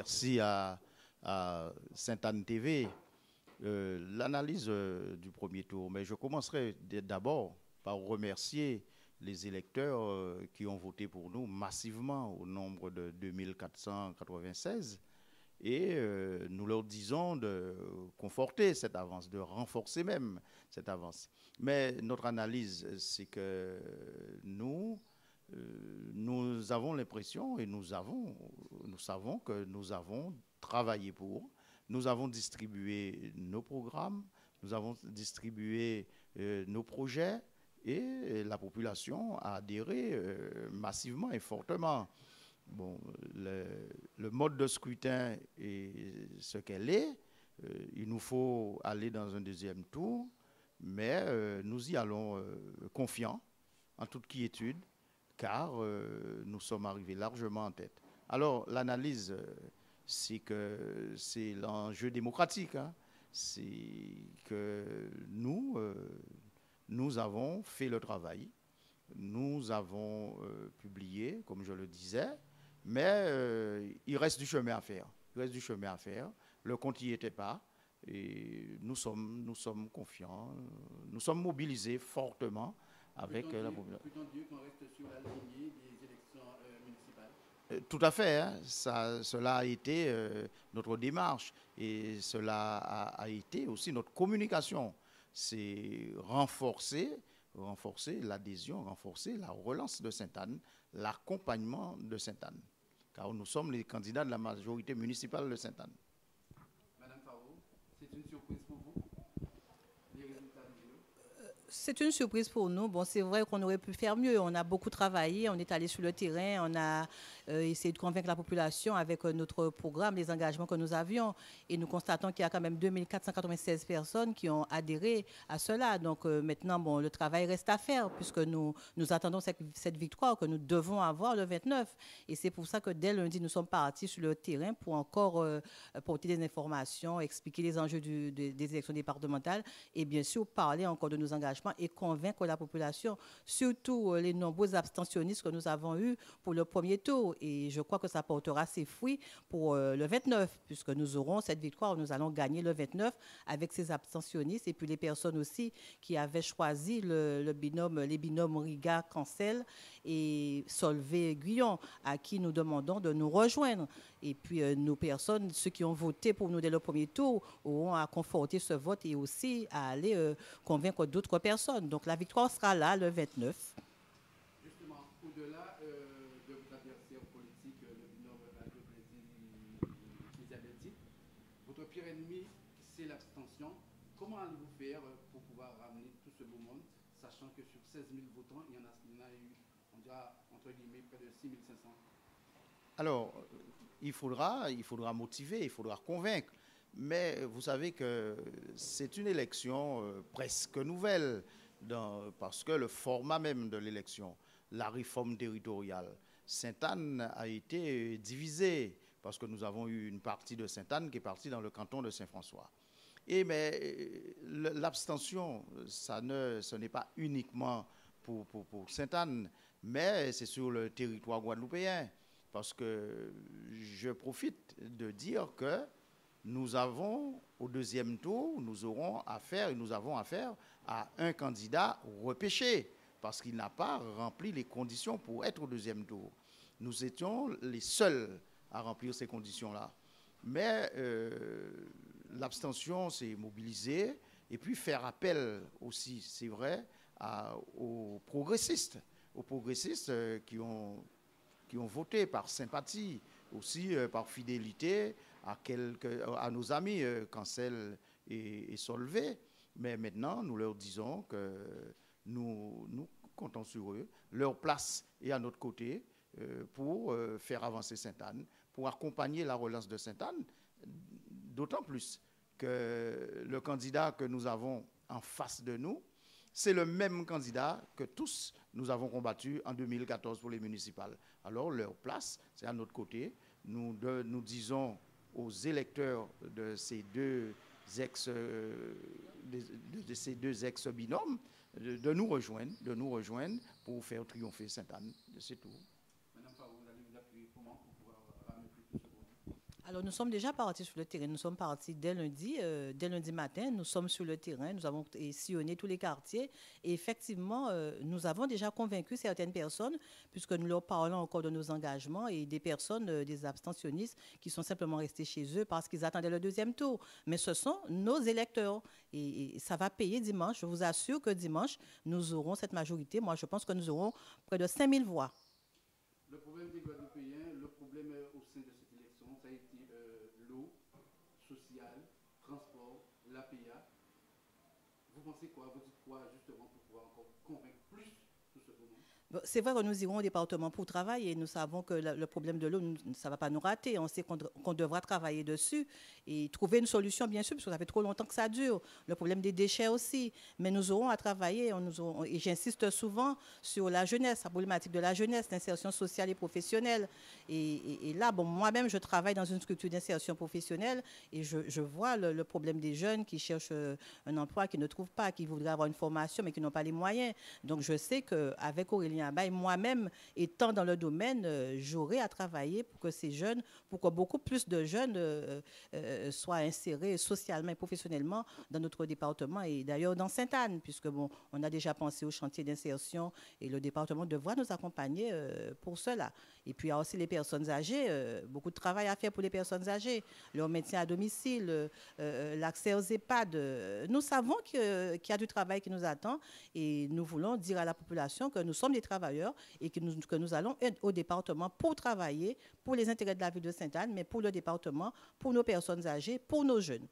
merci à Sainte-Anne TV. L'analyse du premier tour, mais je commencerai d'abord par remercier les électeurs qui ont voté pour nous massivement au nombre de 2496 et nous leur disons de conforter cette avance, de renforcer même cette avance. Mais notre analyse, c'est que nous avons l'impression et nous savons que nous avons travaillé pour, nous avons distribué nos programmes, nous avons distribué nos projets et la population a adhéré massivement et fortement. Bon, le mode de scrutin est ce qu'elle est. Il nous faut aller dans un deuxième tour, mais nous y allons confiants, en toute quiétude, car nous sommes arrivés largement en tête. Alors, l'analyse, c'est que c'est l'enjeu démocratique. Hein. C'est que nous avons fait le travail, nous avons publié, comme je le disais, mais il reste du chemin à faire. Il reste du chemin à faire. Le compte n'y était pas. Et nous sommes confiants, nous sommes mobilisés fortement avec la population. Peut-on dire qu'on reste sur la lignée des élections municipales? Tout à fait, hein. Cela a été notre démarche et cela a été aussi notre communication. C'est renforcer l'adhésion, renforcer la relance de Sainte-Anne, l'accompagnement de Sainte-Anne, car nous sommes les candidats de la majorité municipale de Sainte-Anne. Madame Faro, c'est une surprise pour vous, les résultats du bureau? C'est une surprise pour nous. Bon, c'est vrai qu'on aurait pu faire mieux. On a beaucoup travaillé, on est allé sur le terrain, on a essayé de convaincre la population avec notre programme, les engagements que nous avions. Et nous constatons qu'il y a quand même 2496 personnes qui ont adhéré à cela. Donc maintenant, bon, le travail reste à faire puisque nous attendons cette victoire que nous devons avoir le 29. Et c'est pour ça que dès lundi, nous sommes partis sur le terrain pour encore porter des informations, expliquer les enjeux des élections départementales et bien sûr parler encore de nos engagements et convaincre la population, surtout les nombreux abstentionnistes que nous avons eus pour le premier tour. Et je crois que ça portera ses fruits pour le 29, puisque nous aurons cette victoire, nous allons gagner le 29 avec ces abstentionnistes et puis les personnes aussi qui avaient choisi les binômes Riga-Cancel et Solvay-Guyon, à qui nous demandons de nous rejoindre. Et puis nos personnes, ceux qui ont voté pour nous dès le premier tour, auront à conforter ce vote et aussi à aller convaincre d'autres personnes. Donc la victoire sera là le 29. Justement, au-delà de votre adversaire politique, le binôme Agro-Brésil, votre pire ennemi, c'est l'abstention. Comment allez-vous faire pour pouvoir ramener tout ce beau monde, sachant que sur 16 000 votants, il y en a eu, on dira, entre guillemets, près de 6 500? Alors, il faudra motiver, il faudra convaincre. Mais vous savez que c'est une élection presque nouvelle, parce que le format même de l'élection, la réforme territoriale, Sainte-Anne a été divisée, parce que nous avons eu une partie de Sainte-Anne qui est partie dans le canton de Saint-François. Mais l'abstention, ce n'est pas uniquement pour Sainte-Anne, mais c'est sur le territoire guadeloupéen. Parce que je profite de dire que nous avons, au deuxième tour, nous avons affaire à un candidat repêché, parce qu'il n'a pas rempli les conditions pour être au deuxième tour. Nous étions les seuls à remplir ces conditions-là. Mais l'abstention s'est mobilisée, et puis faire appel aussi, c'est vrai, aux progressistes qui ont voté par sympathie, aussi par fidélité à nos amis Cancel et Solvay. Mais maintenant, nous leur disons que nous comptons sur eux. Leur place est à notre côté pour faire avancer Sainte-Anne, pour accompagner la relance de Sainte-Anne, d'autant plus que le candidat que nous avons en face de nous, c'est le même candidat que tous nous avons combattu en 2014 pour les municipales. Alors leur place, c'est à notre côté. Nous disons aux électeurs de ces deux ex-binômes de nous rejoindre pour faire triompher Sainte-Anne. C'est tout. Madame Faro, vous allez vous appuyer comment pour pouvoir ramener plus de ce monde? Alors, nous sommes déjà partis sur le terrain. Nous sommes partis dès lundi matin. Nous sommes sur le terrain. Nous avons sillonné tous les quartiers. Et effectivement, nous avons déjà convaincu certaines personnes, puisque nous leur parlons encore de nos engagements, et des personnes, des abstentionnistes, qui sont simplement restés chez eux parce qu'ils attendaient le deuxième tour. Mais ce sont nos électeurs. Et ça va payer dimanche. Je vous assure que dimanche, nous aurons cette majorité. Moi, je pense que nous aurons près de 5000 voix. Le problème des Guadeloupéens, le problème au sein de cette élection, ça a été l'eau, social, transport, l'APA. Vous pensez quoi? Vous dites quoi justement pour pouvoir encore convaincre plus tout ce monde? C'est vrai que nous irons au département pour travailler. Nous savons que le problème de l'eau, ça ne va pas nous rater. On sait qu'on devra travailler dessus et trouver une solution, bien sûr, parce que ça fait trop longtemps que ça dure. Le problème des déchets aussi. Mais nous aurons à travailler. Et j'insiste souvent sur la jeunesse, la problématique de la jeunesse, l'insertion sociale et professionnelle. Et là, bon, moi-même, je travaille dans une structure d'insertion professionnelle et je vois le problème des jeunes qui cherchent un emploi, qui ne trouvent pas, qui voudraient avoir une formation, mais qui n'ont pas les moyens. Donc, je sais qu'avec Aurélien Abaye, moi-même, étant dans le domaine, j'aurai à travailler pour que ces jeunes, pour que beaucoup plus de jeunes soient insérés socialement et professionnellement dans notre département et d'ailleurs dans Sainte-Anne, puisque bon, on a déjà pensé au chantier d'insertion et le département devra nous accompagner pour cela. Et puis, il y a aussi les personnes âgées, beaucoup de travail à faire pour les personnes âgées, leur maintien à domicile, l'accès aux EHPAD. Nous savons qu'il y a du travail qui nous attend et nous voulons dire à la population que nous sommes des travailleurs et que nous allons être au département pour travailler pour les intérêts de la ville de Sainte-Anne, mais pour le département, pour nos personnes âgées, pour nos jeunes.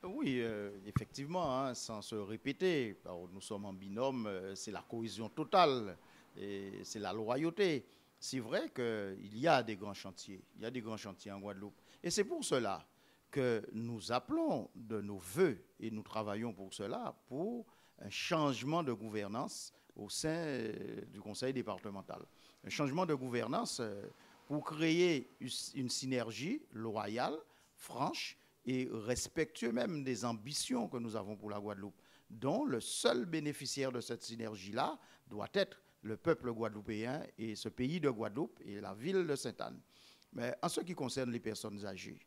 Oui, effectivement, hein, sans se répéter, nous sommes en binôme, c'est la cohésion totale, et c'est la loyauté. C'est vrai qu'il y a des grands chantiers, il y a des grands chantiers en Guadeloupe. Et c'est pour cela que nous appelons de nos voeux, et nous travaillons pour cela, pour un changement de gouvernance au sein du conseil départemental. Un changement de gouvernance pour créer une synergie loyale, franche, et respectueux même des ambitions que nous avons pour la Guadeloupe, dont le seul bénéficiaire de cette synergie-là doit être le peuple guadeloupéen et ce pays de Guadeloupe et la ville de Sainte-Anne. Mais en ce qui concerne les personnes âgées,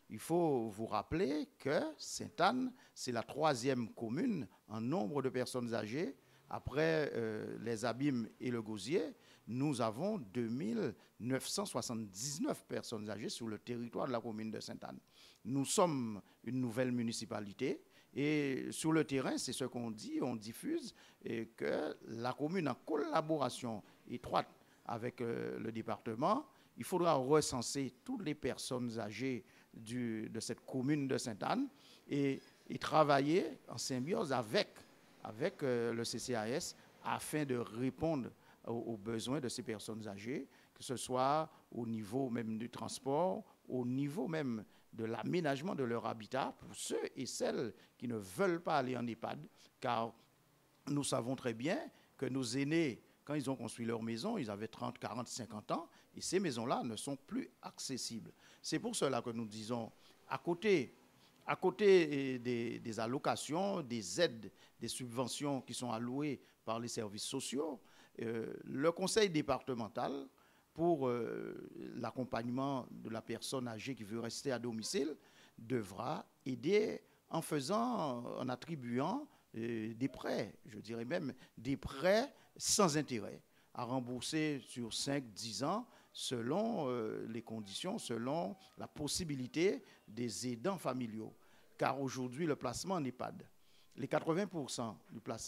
il faut vous rappeler que Sainte-Anne, c'est la 3e commune en nombre de personnes âgées. Après les Abîmes et le Gosier, nous avons 2979 personnes âgées sur le territoire de la commune de Sainte-Anne. Nous sommes une nouvelle municipalité et sur le terrain, c'est ce qu'on dit, on diffuse, et que la commune, en collaboration étroite avec le département, il faudra recenser toutes les personnes âgées de cette commune de Sainte-Anne et travailler en symbiose avec le CCAS afin de répondre aux besoins de ces personnes âgées, que ce soit au niveau même du transport, au niveau même de l'aménagement de leur habitat pour ceux et celles qui ne veulent pas aller en EHPAD, car nous savons très bien que nos aînés, quand ils ont construit leur maison, ils avaient 30, 40, 50 ans, et ces maisons-là ne sont plus accessibles. C'est pour cela que nous disons, à côté des allocations, des aides, des subventions qui sont allouées par les services sociaux, le conseil départemental, pour l'accompagnement de la personne âgée qui veut rester à domicile, devra aider en attribuant des prêts, je dirais même des prêts sans intérêt, à rembourser sur 5-10 ans selon les conditions, selon la possibilité des aidants familiaux. Car aujourd'hui, le placement en EHPAD, les 80%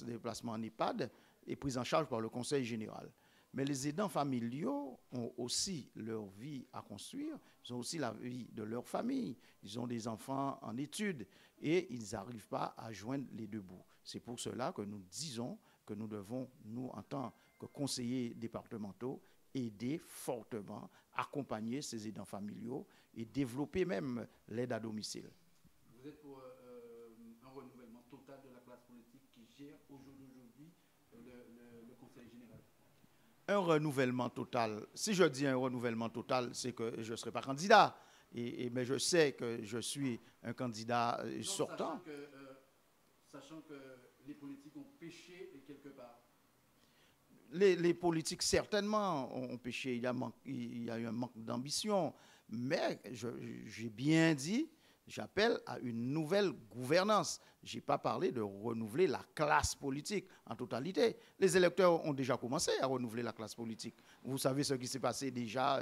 des placements en EHPAD est pris en charge par le Conseil général. Mais les aidants familiaux ont aussi leur vie à construire, ils ont aussi la vie de leur famille, ils ont des enfants en études et ils n'arrivent pas à joindre les deux bouts. C'est pour cela que nous disons que nous devons, nous, en tant que conseillers départementaux, aider fortement, accompagner ces aidants familiaux et développer même l'aide à domicile. Vous êtes pour un renouvellement total de la classe politique qui gère aujourd'hui le Conseil général? Un renouvellement total. Si je dis un renouvellement total, c'est que je ne serai pas candidat. Mais je sais que je suis un candidat sortant. Sachant que les politiques ont péché quelque part. les politiques, certainement, ont péché. Il y a eu un manque d'ambition. Mais j'ai bien dit, j'appelle à une nouvelle gouvernance. Je n'ai pas parlé de renouveler la classe politique en totalité. Les électeurs ont déjà commencé à renouveler la classe politique. Vous savez ce qui s'est passé déjà,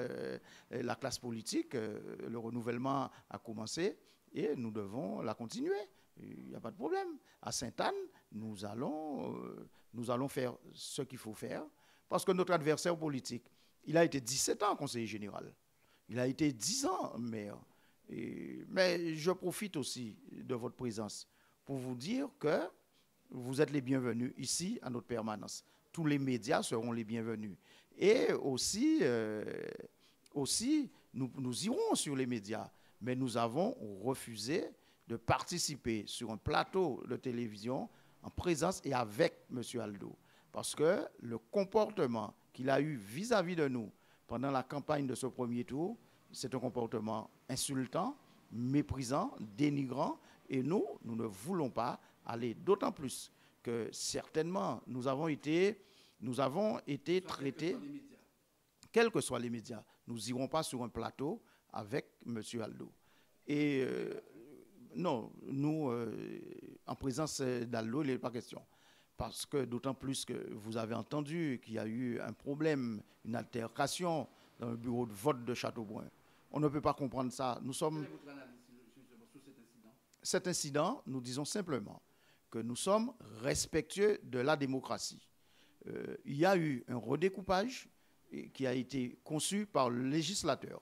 la classe politique, le renouvellement a commencé et nous devons la continuer. Il n'y a pas de problème. À Sainte-Anne, nous allons faire ce qu'il faut faire parce que notre adversaire politique, il a été 17 ans conseiller général. Il a été 10 ans maire. Mais je profite aussi de votre présence pour vous dire que vous êtes les bienvenus ici à notre permanence. Tous les médias seront les bienvenus. Et aussi nous irons sur les médias, mais nous avons refusé de participer sur un plateau de télévision en présence et avec M. Aldo. Parce que le comportement qu'il a eu vis-à-vis de nous pendant la campagne de ce premier tour, c'est un comportement insultant, méprisant, dénigrant, et nous ne voulons pas aller, d'autant plus que certainement nous avons été traités, quels que soient les médias, nous n'irons pas sur un plateau avec M. Aldo. Et non, nous, en présence d'Aldo, il n'est pas question. Parce que d'autant plus que vous avez entendu qu'il y a eu un problème, une altercation dans le bureau de vote de Châteaubrun. On ne peut pas comprendre ça. Nous sommes... Quelle est votre analyse sur cet incident? Cet incident, nous disons simplement que nous sommes respectueux de la démocratie. Il y a eu un redécoupage qui a été conçu par le législateur.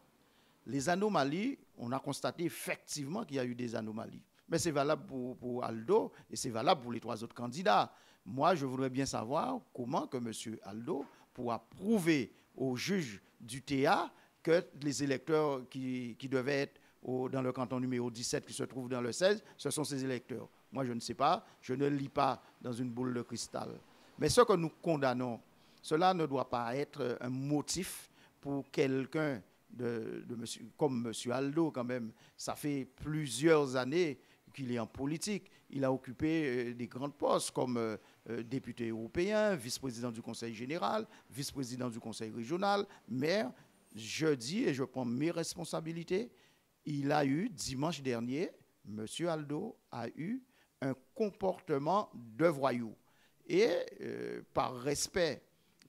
Les anomalies, on a constaté effectivement qu'il y a eu des anomalies. Mais c'est valable pour Aldo et c'est valable pour les 3 autres candidats. Moi, je voudrais bien savoir comment que M. Aldo pourra prouver aux juges du TA que les électeurs qui devaient être dans le canton numéro 17 qui se trouve dans le 16, ce sont ces électeurs. Moi, je ne sais pas, je ne lis pas dans une boule de cristal. Mais ce que nous condamnons, cela ne doit pas être un motif pour quelqu'un comme M. Aldo, quand même. Ça fait plusieurs années qu'il est en politique. Il a occupé des grands postes comme député européen, vice-président du Conseil général, vice-président du Conseil régional, maire. Je dis et je prends mes responsabilités. Il a eu, dimanche dernier, M. Aldo a eu un comportement de voyou. Et par respect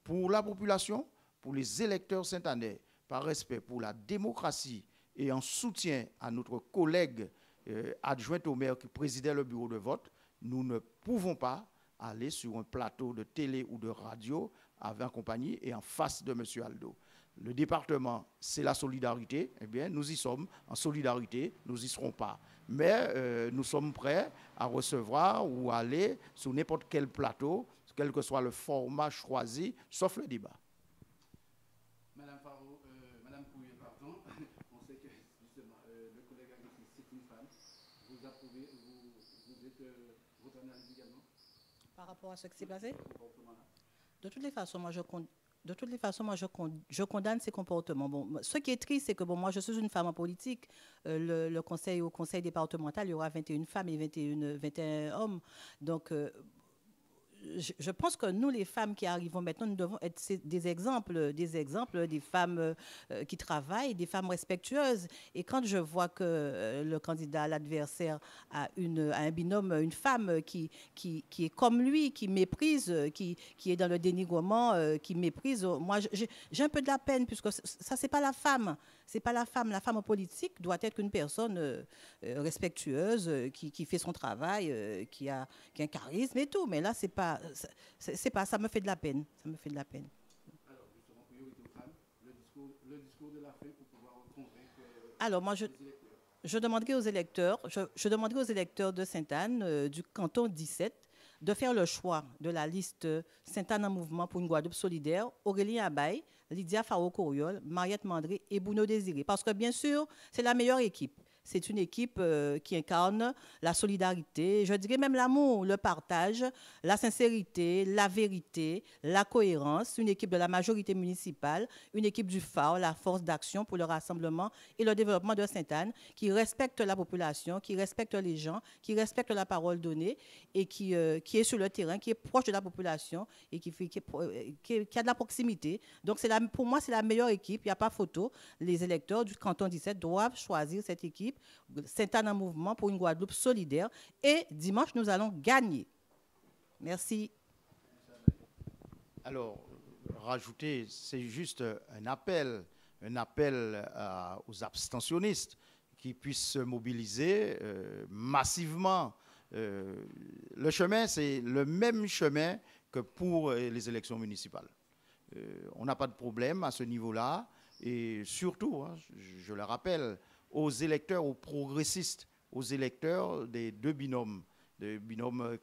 pour la population, pour les électeurs saint-anais, par respect pour la démocratie et en soutien à notre collègue adjointe au maire qui présidait le bureau de vote, nous ne pouvons pas aller sur un plateau de télé ou de radio en compagnie et en face de M. Aldo. Le département, c'est la solidarité. Eh bien, nous y sommes en solidarité, nous n'y serons pas. Mais nous sommes prêts à recevoir ou à aller sur n'importe quel plateau, quel que soit le format choisi, sauf le débat. Madame Faro, Madame Pouillet, pardon, on sait que justement le collègue agressif, c'est une femme. Vous approuvez, vous êtes votre analyse également? Par rapport à ce qui s'est passé? De toutes les façons, moi, je condamne ces comportements. Bon, ce qui est triste, c'est que moi, je suis une femme en politique. Au conseil départemental, il y aura 21 femmes et 21 hommes. Donc, je pense que nous, les femmes qui arrivons maintenant, nous devons être des exemples, des femmes qui travaillent, des femmes respectueuses. Et quand je vois que le candidat, l'adversaire, a un binôme, une femme qui est comme lui, qui méprise, qui est dans le dénigrement, qui méprise, moi, j'ai un peu de la peine, puisque ça, c'est pas la femme. C'est pas la femme. La femme en politique doit être une personne respectueuse, qui fait son travail, qui a un charisme et tout. Mais là, c'est pas, ça me fait de la peine. Ça me fait de la peine. Alors, justement, priorité aux femmes, le discours de la fin pour pouvoir convaincre. Alors, moi, je demanderai aux électeurs de Sainte-Anne, du canton 17, de faire le choix de la liste Sainte-Anne en mouvement pour une Guadeloupe solidaire, Aurélien Abaye, Lydia Faro-Coriol, Mariette Mandré et Bruno Désiré. Parce que, bien sûr, c'est la meilleure équipe. c'est une équipe qui incarne la solidarité, je dirais même l'amour, le partage, la sincérité, la vérité, la cohérence. Une équipe de la majorité municipale, une équipe du phare, la force d'action pour le rassemblement et le développement de Sainte-Anne, qui respecte la population, qui respecte les gens, qui respecte la parole donnée et qui est sur le terrain, qui est proche de la population et qui a de la proximité. Donc pour moi, c'est la meilleure équipe, il n'y a pas photo. Les électeurs du canton 17 doivent choisir cette équipe, Sainte-Anne en mouvement pour une Guadeloupe solidaire. Et dimanche, nous allons gagner. Merci. Alors, rajouter, c'est juste un appel aux abstentionnistes qui puissent se mobiliser massivement. Le chemin, c'est le même chemin que pour les élections municipales. On n'a pas de problème à ce niveau-là. Et surtout, hein, je le rappelle, aux électeurs, aux progressistes, aux électeurs des deux binômes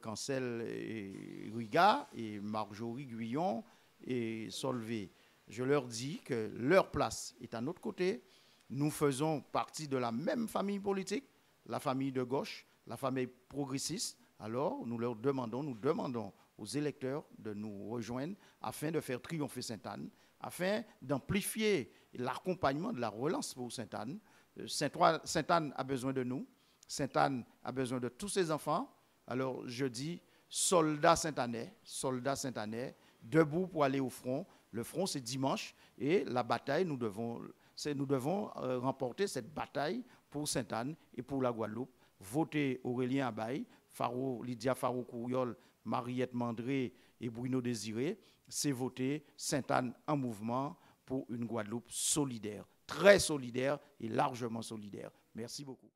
Cancel et Riga et Marjorie Guyon et Solvay. Je leur dis que leur place est à notre côté. Nous faisons partie de la même famille politique, la famille de gauche, la famille progressiste. Alors, nous demandons aux électeurs de nous rejoindre afin de faire triompher Sainte-Anne, afin d'amplifier l'accompagnement de la relance pour Sainte-Anne. Sainte-Anne a besoin de nous. Sainte-Anne a besoin de tous ses enfants. Alors, je dis, soldats sainte-annais, debout pour aller au front. Le front, c'est dimanche. Et la bataille, nous devons remporter cette bataille pour Sainte-Anne et pour la Guadeloupe. Votez Aurélien Abaye, Lydia Faro-Couriol, Mariette Mandré et Bruno Désiré. C'est voter Sainte-Anne en mouvement pour une Guadeloupe solidaire, très solidaire et largement solidaire. Merci beaucoup.